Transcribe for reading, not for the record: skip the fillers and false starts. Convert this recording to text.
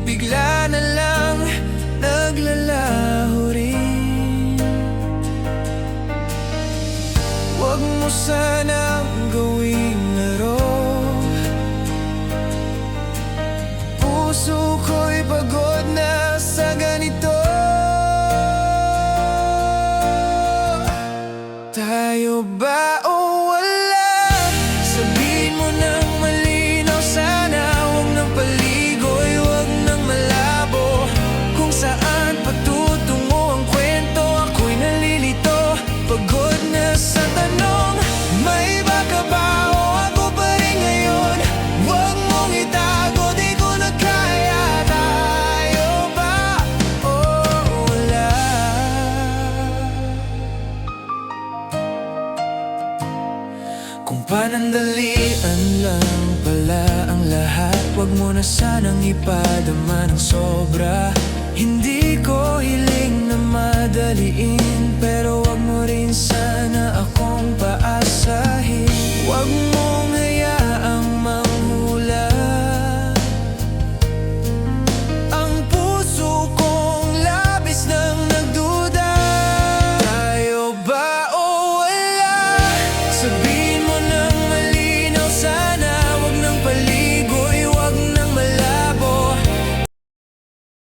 bigla na lang naglalaho rin. Huwag mo sanang gawing laro. Puso ko'y pagod na sa ganito. Tayo ba o wala? Sabihin mo nang malinaw sana. Huwag nang paligoy, huwag nang malabo. Kung saan patutungo ang kwento, ako'y nalilito. Pagod na sa tanong, may iba ka ba o ako pa rin ngayon? Huwag mong itago, di ko na kaya. Tayo ba o wala? Kung panandalian lang pala ang lahat, huwag mo na sanang ipadama ng sobra. Hindi ko hiling na madaliin, pero huwag mo rin sana akong paasahin. Huwag mong